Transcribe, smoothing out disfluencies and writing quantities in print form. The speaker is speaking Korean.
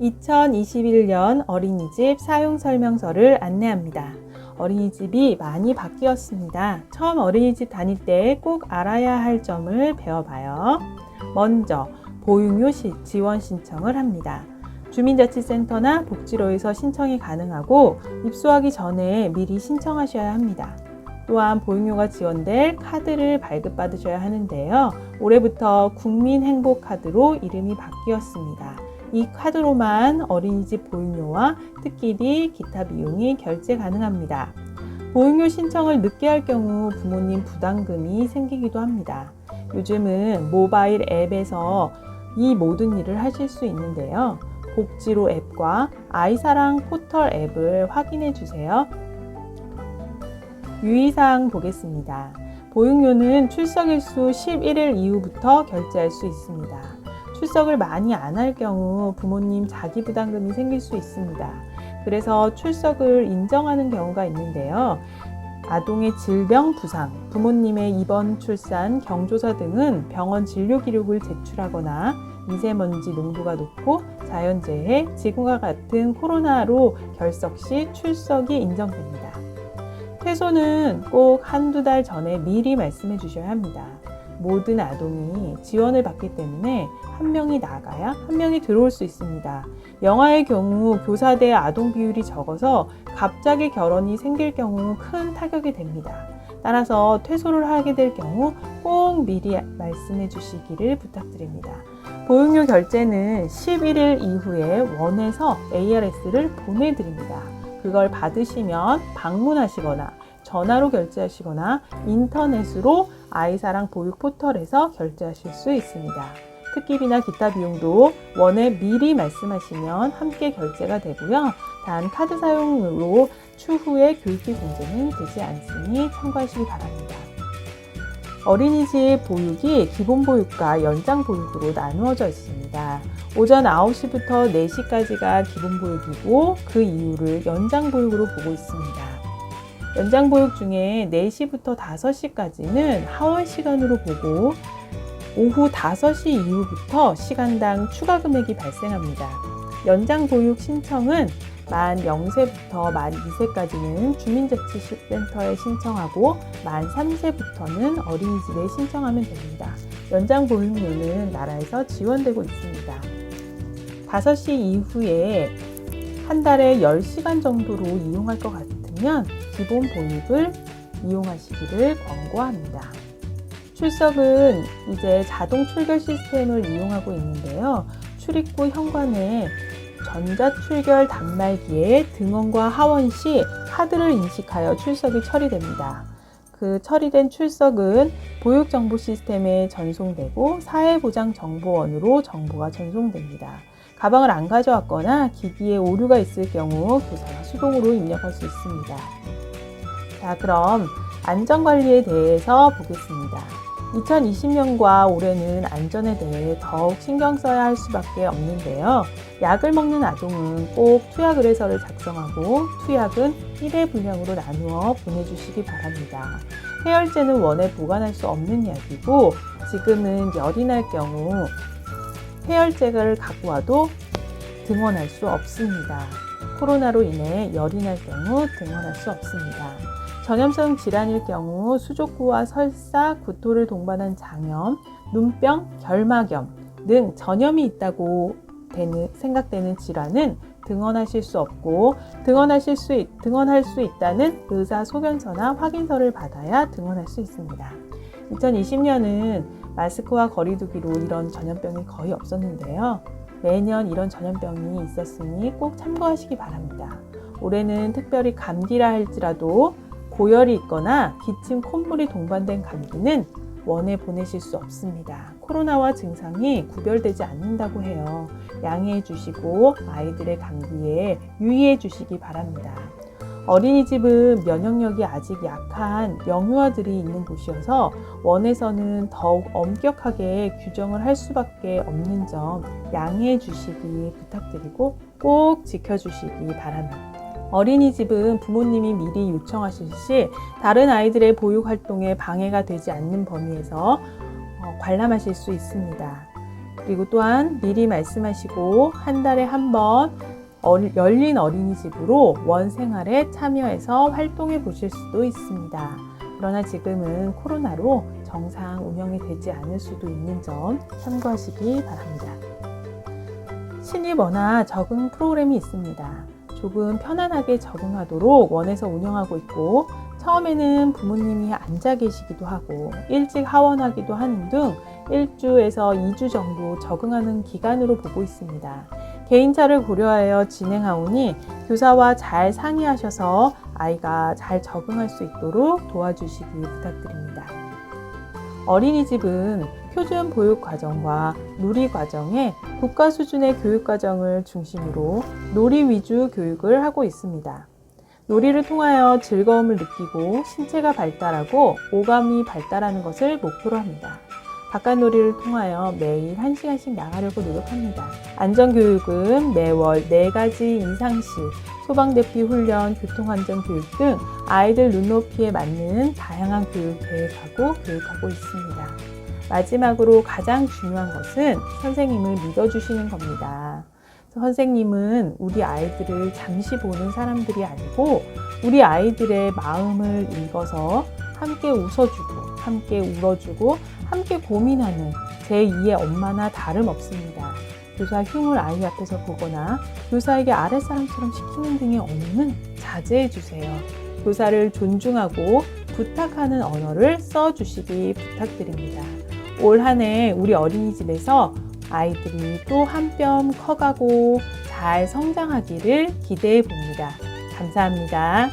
2021년 어린이집 사용설명서를 안내합니다. 어린이집이 많이 바뀌었습니다. 처음 어린이집 다닐 때 꼭 알아야 할 점을 배워봐요. 먼저 보육료 지원 신청을 합니다. 주민자치센터나 복지로에서 신청이 가능하고 입소하기 전에 미리 신청하셔야 합니다. 또한 보육료가 지원될 카드를 발급받으셔야 하는데요. 올해부터 국민행복카드로 이름이 바뀌었습니다. 이 카드로만 어린이집 보육료와 특기비, 기타 비용이 결제 가능합니다. 보육료 신청을 늦게 할 경우 부모님 부담금이 생기기도 합니다. 요즘은 모바일 앱에서 이 모든 일을 하실 수 있는데요. 복지로 앱과 아이사랑 포털 앱을 확인해 주세요. 유의사항 보겠습니다. 보육료는 출석일수 11일 이후부터 결제할 수 있습니다. 출석을 많이 안 할 경우 부모님 자기 부담금이 생길 수 있습니다. 그래서 출석을 인정하는 경우가 있는데요. 아동의 질병 부상, 부모님의 입원, 출산, 경조사 등은 병원 진료 기록을 제출하거나 미세먼지 농도가 높고 자연재해, 지금과 같은 코로나로 결석 시 출석이 인정됩니다. 퇴소는 꼭 한두 달 전에 미리 말씀해 주셔야 합니다. 모든 아동이 지원을 받기 때문에 한 명이 나가야 한 명이 들어올 수 있습니다. 영아의 경우 교사 대 아동 비율이 적어서 갑자기 결혼이 생길 경우 큰 타격이 됩니다. 따라서 퇴소를 하게 될 경우 꼭 미리 말씀해 주시기를 부탁드립니다. 보육료 결제는 11일 이후에 원에서 ARS를 보내드립니다. 그걸 받으시면 방문하시거나 전화로 결제하시거나 인터넷으로 아이사랑 보육 포털에서 결제하실 수 있습니다. 특기비나 기타 비용도 원에 미리 말씀하시면 함께 결제가 되고요. 단 카드 사용으로 추후에 교육비 공제는 되지 않으니 참고하시기 바랍니다. 어린이집 보육이 기본보육과 연장보육으로 나누어져 있습니다. 오전 9시부터 4시까지가 기본보육이고 그 이후를 연장보육으로 보고 있습니다. 연장보육 중에 4시부터 5시까지는 하원 시간으로 보고 오후 5시 이후부터 시간당 추가 금액이 발생합니다. 연장보육 신청은 만 0세부터 만 2세까지는 주민자치센터에 신청하고 만 3세부터는 어린이집에 신청하면 됩니다. 연장보육료는 나라에서 지원되고 있습니다. 5시 이후에 한 달에 10시간 정도로 이용할 것 같으면 기본 보육을 이용하시기를 권고합니다. 출석은 이제 자동 출결 시스템을 이용하고 있는데요. 출입구 현관에 전자출결 단말기에 등원과 하원 시 카드를 인식하여 출석이 처리됩니다. 그 처리된 출석은 보육정보 시스템에 전송되고 사회보장정보원으로 정보가 전송됩니다. 가방을 안 가져왔거나 기기에 오류가 있을 경우 교사가 수동으로 입력할 수 있습니다. 자, 그럼 안전관리에 대해서 보겠습니다. 2020년과 올해는 안전에 대해 더욱 신경 써야 할 수밖에 없는데요. 약을 먹는 아동은 꼭 투약 의뢰서를 작성하고 투약은 1회 분량으로 나누어 보내주시기 바랍니다. 해열제는 원에 보관할 수 없는 약이고 지금은 열이 날 경우 해열제를 갖고 와도 등원할 수 없습니다. 코로나로 인해 열이 날 경우 등원할 수 없습니다. 전염성 질환일 경우 수족구와 설사, 구토를 동반한 장염, 눈병, 결막염 등 전염이 있다고 생각되는 질환은 등원하실 수 없고 등원할 수 있다는 의사소견서나 확인서를 받아야 등원할 수 있습니다. 2020년은 마스크와 거리두기로 이런 전염병이 거의 없었는데요. 매년 이런 전염병이 있었으니 꼭 참고하시기 바랍니다. 올해는 특별히 감기라 할지라도 고열이 있거나 기침, 콧물이 동반된 감기는 원에 보내실 수 없습니다. 코로나와 증상이 구별되지 않는다고 해요. 양해해 주시고 아이들의 감기에 유의해 주시기 바랍니다. 어린이집은 면역력이 아직 약한 영유아들이 있는 곳이어서 원에서는 더욱 엄격하게 규정을 할 수밖에 없는 점 양해해 주시기 부탁드리고 꼭 지켜주시기 바랍니다. 어린이집은 부모님이 미리 요청하실 시 다른 아이들의 보육 활동에 방해가 되지 않는 범위에서 관람하실 수 있습니다. 그리고 또한 미리 말씀하시고 한 달에 한 번 열린 어린이집으로 원 생활에 참여해서 활동해 보실 수도 있습니다. 그러나 지금은 코로나로 정상 운영이 되지 않을 수도 있는 점 참고하시기 바랍니다. 신입 원화 적응 프로그램이 있습니다. 조금 편안하게 적응하도록 원에서 운영하고 있고, 처음에는 부모님이 앉아 계시기도 하고 일찍 하원하기도 하는 등 1주에서 2주 정도 적응하는 기간으로 보고 있습니다. 개인차를 고려하여 진행하오니 교사와 잘 상의하셔서 아이가 잘 적응할 수 있도록 도와주시기 부탁드립니다. 어린이집은 표준 보육 과정과 놀이 과정에 국가 수준의 교육 과정을 중심으로 놀이 위주 교육을 하고 있습니다. 놀이를 통하여 즐거움을 느끼고 신체가 발달하고 오감이 발달하는 것을 목표로 합니다. 바깥놀이를 통하여 매일 1시간씩 나가려고 노력합니다. 안전교육은 매월 4가지 이상씩 소방대피 훈련, 교통안전교육 등 아이들 눈높이에 맞는 다양한 교육 계획하고 교육하고 있습니다. 마지막으로 가장 중요한 것은 선생님을 믿어주시는 겁니다. 선생님은 우리 아이들을 잠시 보는 사람들이 아니고 우리 아이들의 마음을 읽어서 함께 웃어주고 함께 울어주고 함께 고민하는 제2의 엄마나 다름없습니다. 교사 흉을 아이 앞에서 보거나 교사에게 아랫사람처럼 시키는 등의 언어는 자제해주세요. 교사를 존중하고 부탁하는 언어를 써주시기 부탁드립니다. 올 한 해 우리 어린이집에서 아이들이 또 한 뼘 커가고 잘 성장하기를 기대해 봅니다. 감사합니다.